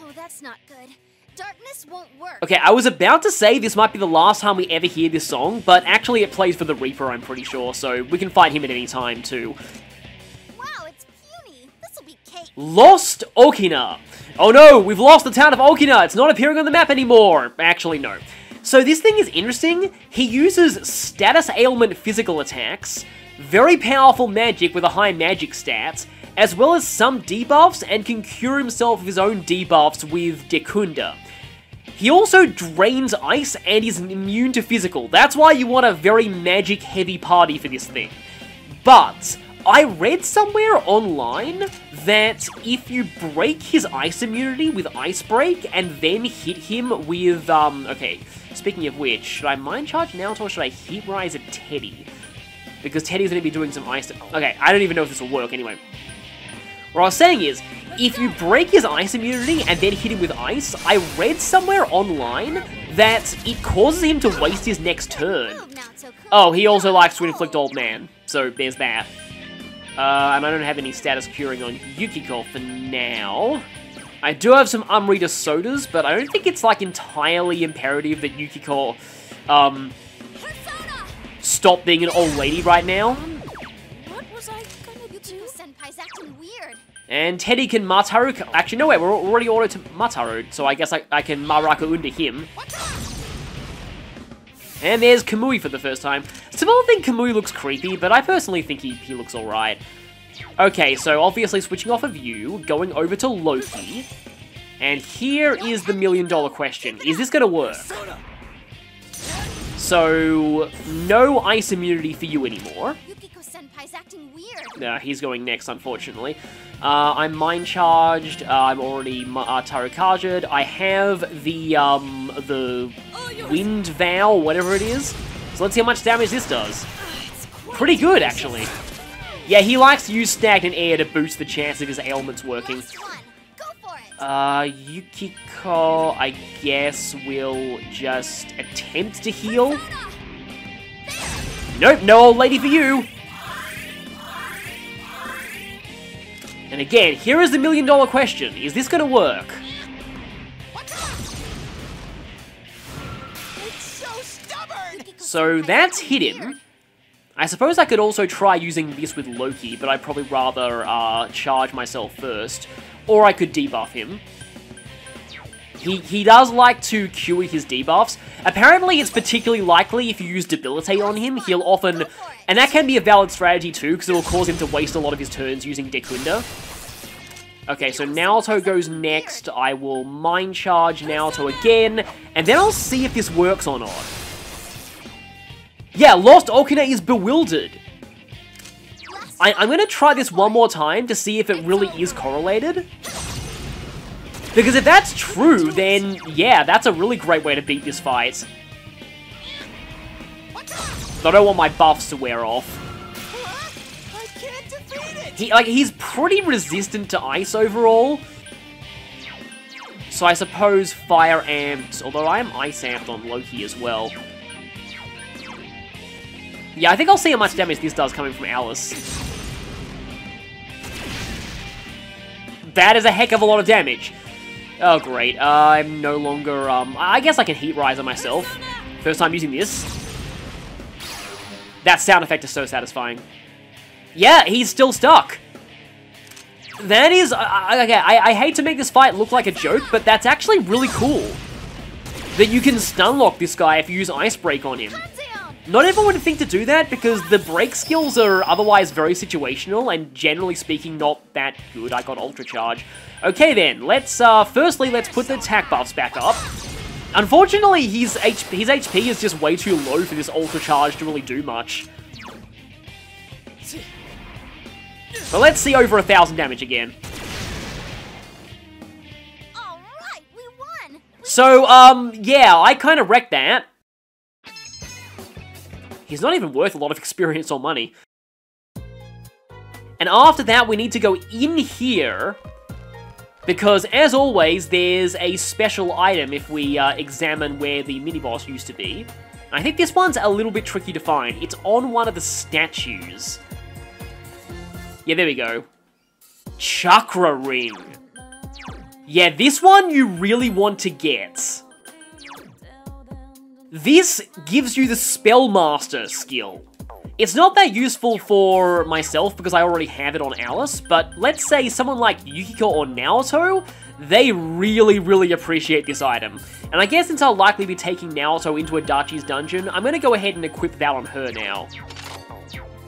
Oh, that's not good. Darkness won't work. Okay, I was about to say this might be the last time we ever hear this song, but actually it plays for the Reaper, I'm pretty sure, so we can fight him at any time too. Lost Okina. Oh no, we've lost the town of Okina. It's not appearing on the map anymore. Actually, no. So this thing is interesting. He uses status ailment physical attacks, very powerful magic with a high magic stat, as well as some debuffs, and can cure himself of his own debuffs with Dekunda. He also drains ice and is immune to physical. That's why you want a very magic heavy party for this thing. But I read somewhere online that if you break his ice immunity with Ice Break and then hit him with, okay, speaking of which, should I Mind Charge Naoto or should I Heat Rise at Teddy? Because Teddy's going to be doing some ice. Okay, I don't even know if this will work anyway. What I was saying is, if you break his ice immunity and then hit him with ice, I read somewhere online that it causes him to waste his next turn. Oh, he also likes to inflict Old Man, so there's that. And I don't have any status curing on Yukiko for now. I do have some Umreader sodas, but I don't think it's, like, entirely imperative that Yukiko, stop being an old lady right now. What was I gonna do? Yukiko-senpai's acting weird. And Teddy can Mataru... Actually, no, wait, we're already ordered to Mataru, so I guess I can Maraka Unda him. And there's Kamui for the first time. Some people think Kamui looks creepy, but I personally think he looks alright. Okay, so obviously switching off of you, going over to Loki. And here is the million-dollar question. Is this going to work? So, no ice immunity for you anymore. Yukiko-senpai's acting weird. He's going next, unfortunately. I'm Mind Charged. I'm already Tarukaja'd. I have the Wind Vow, whatever it is. So let's see how much damage this does. Pretty good, actually. Yeah, he likes to use stagnant air to boost the chance of his ailments working. Go for it. Yukiko, I guess, will just attempt to heal. Nope, no old lady for you. And again, here is the million-dollar question. Is this going to work? It's so stubborn! So that's hit him. I suppose I could also try using this with Loki, but I'd probably rather charge myself first. Or I could debuff him. He does like to cue his debuffs. Apparently it's particularly likely if you use Debilitate on him, he'll often... And that can be a valid strategy too, because it'll cause him to waste a lot of his turns using Dekunda. Okay, so Naoto goes next. I will Mind Charge Naoto again, and then I'll see if this works or not. Yeah, Lost Okune is bewildered. I'm going to try this one more time to see if it really is correlated. Because if that's true, then yeah, that's a really great way to beat this fight. I don't want my buffs to wear off. I can't defeat it! He's pretty resistant to ice overall. So I suppose fire amped, although I am ice amped on Loki as well. Yeah, I think I'll see how much damage this does coming from Alice. That is a heck of a lot of damage. Oh, great. I'm no longer, I guess I can Heat Riser myself. First time using this. That sound effect is so satisfying. Yeah, he's still stuck. That is, okay, I hate to make this fight look like a joke, but that's actually really cool. That you can stun lock this guy if you use Ice Break on him. Not everyone would think to do that because the break skills are otherwise very situational and generally speaking not that good. I got Ultra Charge. Okay then, firstly let's put the attack buffs back up. Unfortunately, his HP is just way too low for this Ultra Charge to really do much. But let's see over 1,000 damage again. Alright, we won! So, yeah, I kind of wrecked that. He's not even worth a lot of experience or money. And after that, we need to go in here. Because, as always, there's a special item if we examine where the mini-boss used to be. I think this one's a little bit tricky to find. It's on one of the statues. Yeah, there we go. Chakra Ring. Yeah, this one you really want to get. This gives you the Spellmaster skill. It's not that useful for myself because I already have it on Alice, but let's say someone like Yukiko or Naoto, they really, really appreciate this item. And I guess since I'll likely be taking Naoto into Adachi's dungeon, I'm going to go ahead and equip that on her now.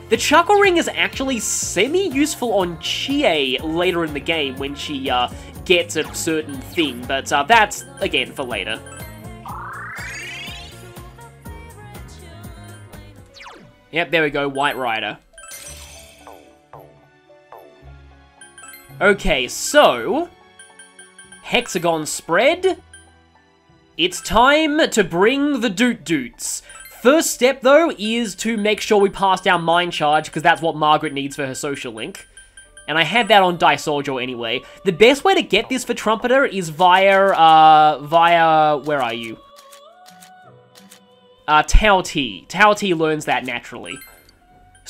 The Chakra Ring is actually semi-useful on Chie later in the game when she gets a certain thing, but that's, again, for later. Yep, there we go, White Rider. Okay, so... Hexagon spread. It's time to bring the Doot Doots. First step, though, is to make sure we pass down Mind Charge, because that's what Margaret needs for her social link. And I had that on Daisojo anyway. The best way to get this for Trumpeter is via, where are you? Tao T. Tao T learns that naturally.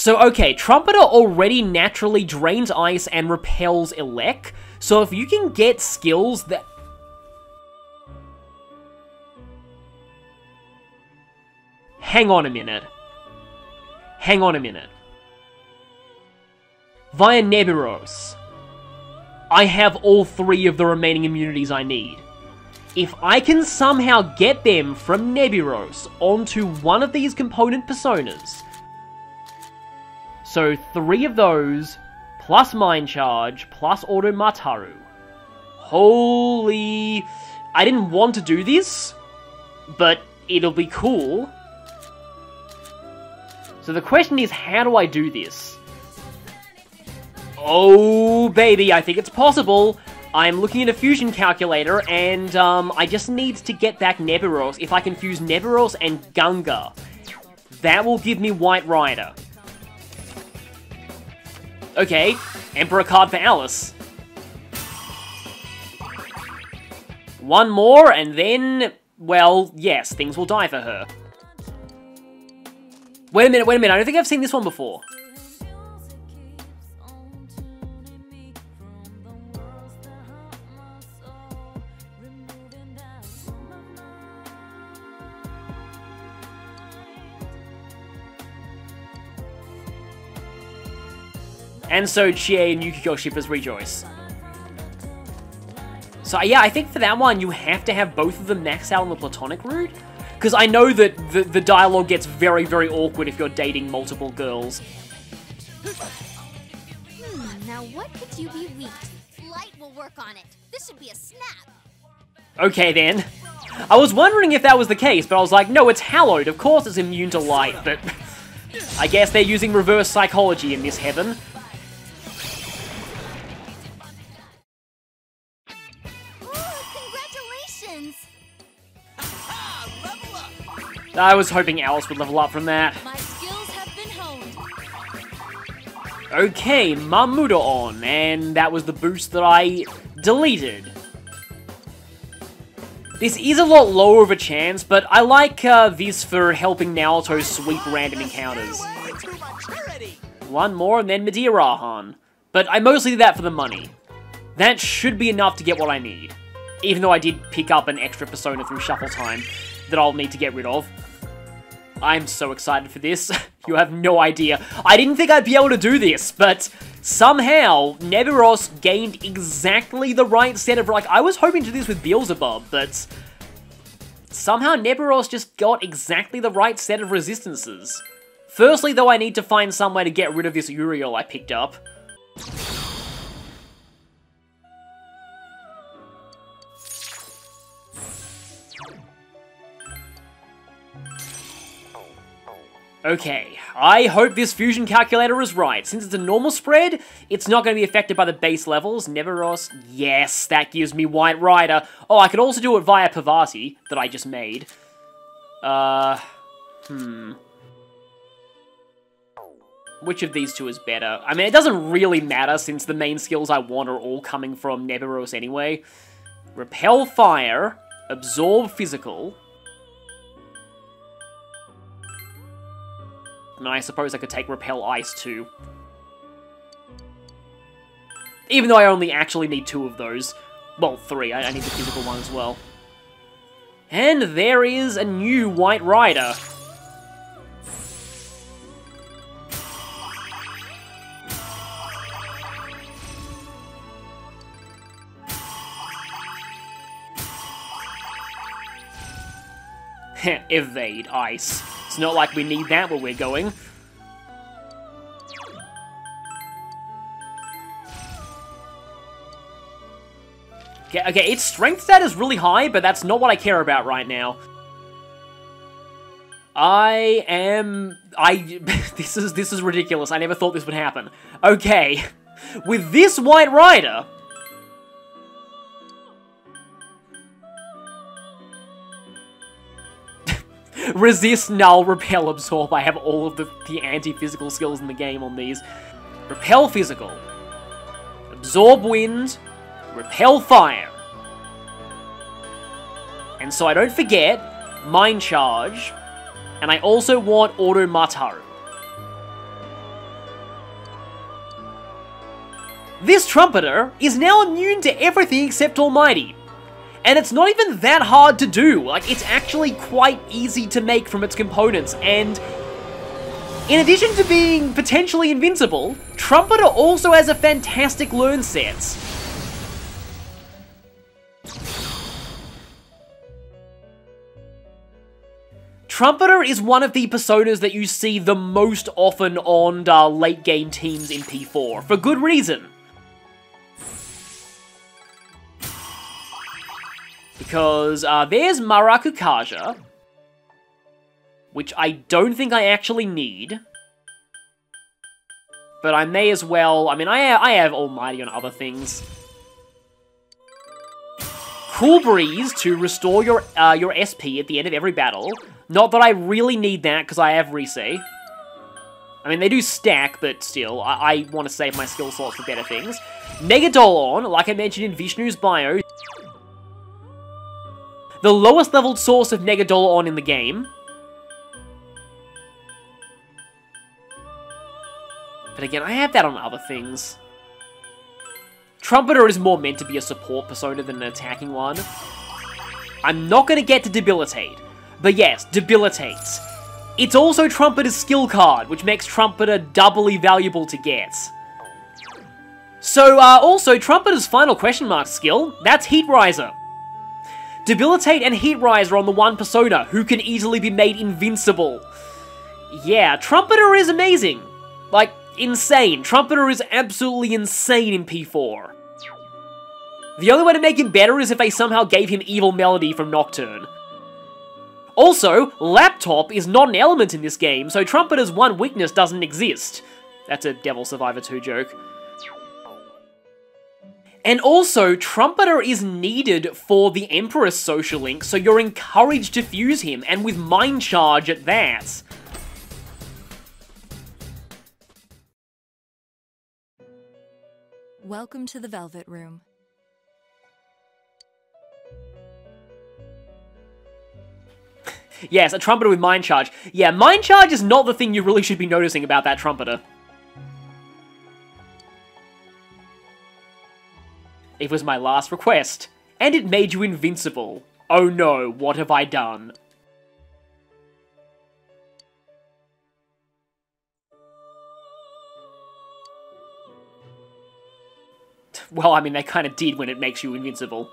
So, okay, Trumpeter already naturally drains ice and repels elect. So if you can get skills that... Hang on a minute. Hang on a minute. Via Nebiros, I have all 3 of the remaining immunities I need. If I can somehow get them from Nebiros onto one of these component personas, so 3 of those, plus Mind Charge, plus Auto Mataru. Holy... I didn't want to do this, but it'll be cool. So the question is, how do I do this? Oh, baby, I think it's possible. I'm looking at a fusion calculator, and I just need to get back Nebiros. If I can fuse Nebiros and Gunga, that will give me White Rider. Okay, Emperor card for Alice. One more, and then, well, yes, things will die for her. Wait a minute, I don't think I've seen this one before. And so Chie and Yukiko shippers rejoice. So yeah, I think for that one, you have to have both of them max out on the platonic route. Because I know that the dialogue gets very, very awkward if you're dating multiple girls. Now what could you be weak? Light will work on it. This should be a snap. Okay then. I was wondering if that was the case, but I was like, no, it's hallowed. Of course it's immune to light, but I guess they're using reverse psychology in this heaven. I was hoping Alice would level up from that. My skills have been honed. Okay, Mamuda on, and that was the boost that I deleted. This is a lot lower of a chance, but I like this for helping Naoto sweep random encounters. One more and then Medirahan. But I mostly did that for the money. That should be enough to get what I need. Even though I did pick up an extra persona through Shuffle Time that I'll need to get rid of. I'm so excited for this. You have no idea. I didn't think I'd be able to do this, but somehow Nebiros gained exactly the right set of... Like, I was hoping to do this with Beelzebub, but somehow Nebiros just got exactly the right set of resistances. Firstly, though, I need to find some way to get rid of this Uriel I picked up. Okay, I hope this fusion calculator is right. Since it's a normal spread, it's not going to be affected by the base levels. Nebiros, yes, that gives me White Rider. Oh, I could also do it via Pavati, that I just made. Which of these two is better? I mean, it doesn't really matter since the main skills I want are all coming from Nebiros anyway. Repel Fire, Absorb Physical. And I suppose I could take Repel Ice too. Even though I only actually need 2 of those. Well, 3. I need the physical one as well. And there is a new White Rider. Evade Ice. It's not like we need that where we're going. Okay, its strength stat is really high, but that's not what I care about right now. This is ridiculous. I never thought this would happen. Okay, with this White Rider... Resist, Null, Repel, Absorb. I have all of the anti-physical skills in the game on these. Repel Physical. Absorb Wind. Repel Fire. And so I don't forget, Mind Charge. And I also want Auto Mataru. This Trumpeter is now immune to everything except Almighty. And it's not even that hard to do, like, it's actually quite easy to make from its components, and in addition to being potentially invincible, Trumpeter also has a fantastic learn set. Trumpeter is one of the personas that you see the most often on late game teams in P4, for good reason. Because there's Marakukaja, which I don't think I actually need. But I may as well, I mean, I have Almighty on other things. Cool Breeze to restore your SP at the end of every battle. Not that I really need that, because I have Risei. I mean, they do stack, but still, I want to save my skill slots for better things. Negadolon, like I mentioned in Vishnu's bio, the lowest leveled source of Negadolon in the game. But again, I have that on other things. Trumpeter is more meant to be a support persona than an attacking one. I'm not going to get to Debilitate, but yes, Debilitates. It's also Trumpeter's skill card, which makes Trumpeter doubly valuable to get. So, also, Trumpeter's final question mark skill, that's Heat Riser. Debilitate and Heat Riser on the one persona, who can easily be made invincible. Yeah, Trumpeter is amazing. Like, insane. Trumpeter is absolutely insane in P4. The only way to make him better is if they somehow gave him Evil Melody from Nocturne. Also, Laptop is not an element in this game, so Trumpeter's one weakness doesn't exist. That's a Devil Survivor 2 joke. And also, Trumpeter is needed for the Emperor's social link, so you're encouraged to fuse him, and with Mind Charge at that. Welcome to the Velvet Room. Yes, a Trumpeter with Mind Charge. Yeah, Mind Charge is not the thing you really should be noticing about that Trumpeter. It was my last request, and it made you invincible. Oh no, what have I done? Well, I mean, they kind of did when it makes you invincible.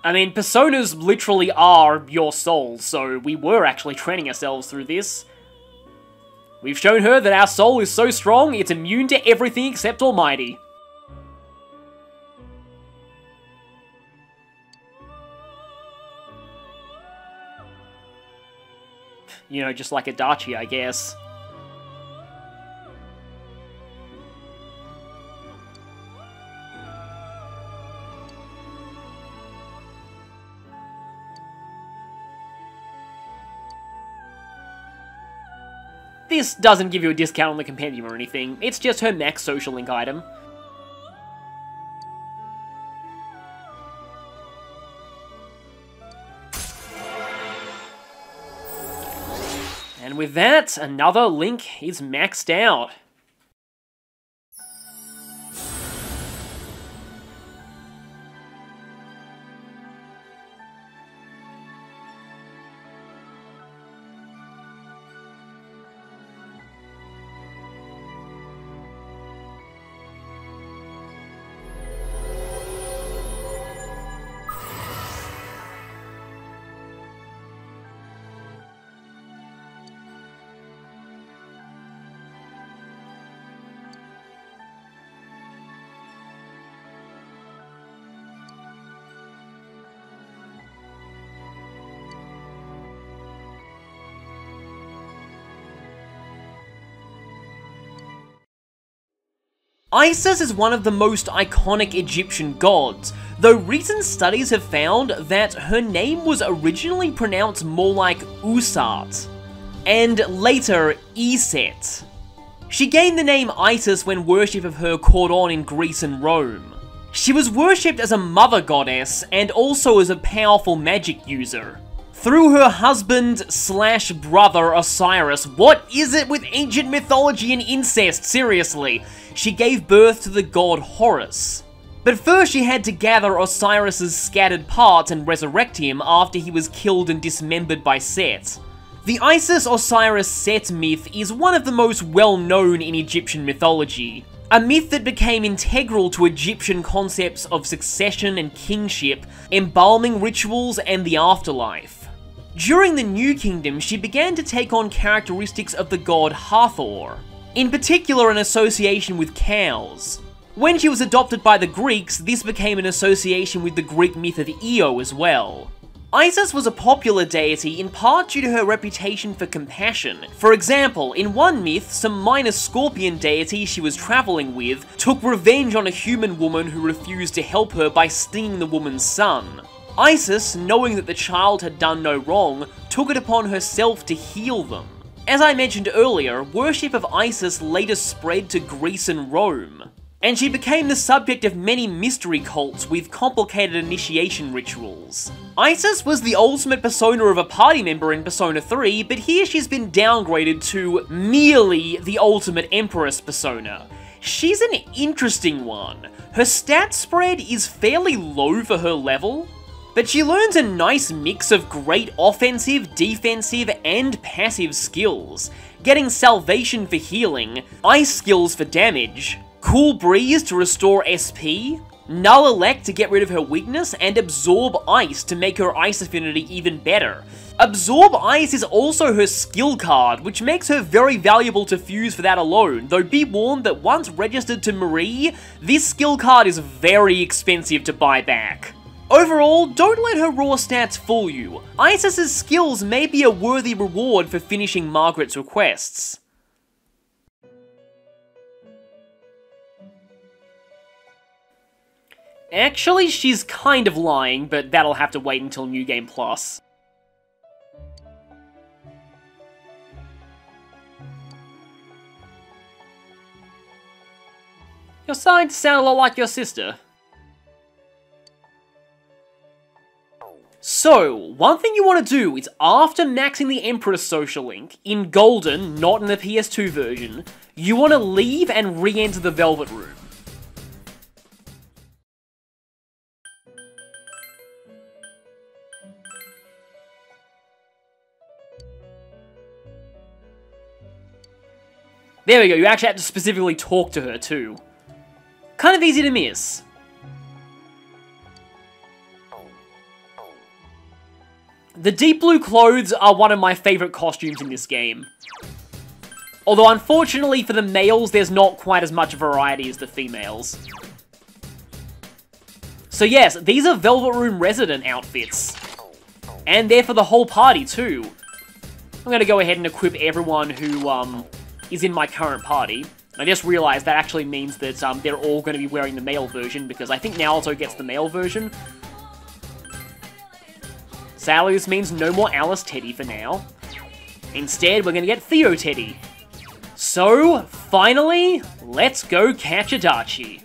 I mean, personas literally are your soul, so we were actually training ourselves through this. We've shown her that our soul is so strong, it's immune to everything except Almighty. You know, just like Adachi, I guess. This doesn't give you a discount on the compendium or anything, it's just her max social link item. And with that, another link is maxed out. Isis is one of the most iconic Egyptian gods, though recent studies have found that her name was originally pronounced more like Usat, and later Iset. She gained the name Isis when worship of her caught on in Greece and Rome. She was worshipped as a mother goddess and also as a powerful magic user. through her husband/brother Osiris. What is it with ancient mythology and incest, seriously? She gave birth to the god Horus. But first she had to gather Osiris's scattered parts and resurrect him after he was killed and dismembered by Set. The Isis-Osiris-Set myth is one of the most well-known in Egyptian mythology. A myth that became integral to Egyptian concepts of succession and kingship, embalming rituals, and the afterlife. During the New Kingdom, she began to take on characteristics of the god Hathor, in particular an association with cows. When she was adopted by the Greeks, this became an association with the Greek myth of Io as well. Isis was a popular deity in part due to her reputation for compassion. For example, in one myth, some minor scorpion deity she was traveling with took revenge on a human woman who refused to help her by stinging the woman's son. Isis, knowing that the child had done no wrong, took it upon herself to heal them. As I mentioned earlier, worship of Isis later spread to Greece and Rome, and she became the subject of many mystery cults with complicated initiation rituals. Isis was the ultimate persona of a party member in Persona 3, but here she's been downgraded to merely the ultimate Empress persona. She's an interesting one. Her stat spread is fairly low for her level, but she learns a nice mix of great offensive, defensive, and passive skills, getting Salvation for healing, Ice skills for damage, Cool Breeze to restore SP, Null Elect to get rid of her weakness, and Absorb Ice to make her ice affinity even better. Absorb Ice is also her skill card, which makes her very valuable to fuse for that alone, though be warned that once registered to Marie, this skill card is very expensive to buy back. Overall, don't let her raw stats fool you. Isis's skills may be a worthy reward for finishing Margaret's requests. Actually, she's kind of lying, but that'll have to wait until New Game Plus. You're starting to sound a lot like your sister. So, one thing you want to do is, after maxing the Empress social link, in Golden, not in the PS2 version, you want to leave and re-enter the Velvet Room. There we go, you actually have to specifically talk to her too. Kind of easy to miss. The deep blue clothes are one of my favourite costumes in this game. Although unfortunately for the males, there's not quite as much variety as the females. So yes, these are Velvet Room resident outfits. And they're for the whole party too. I'm gonna go ahead and equip everyone who, is in my current party. I just realized that actually means that they're all going to be wearing the male version, because I think Naoto gets the male version. Sadly, this means no more Alice Teddy for now. Instead, we're going to get Theo Teddy. So, finally, let's go catch Adachi.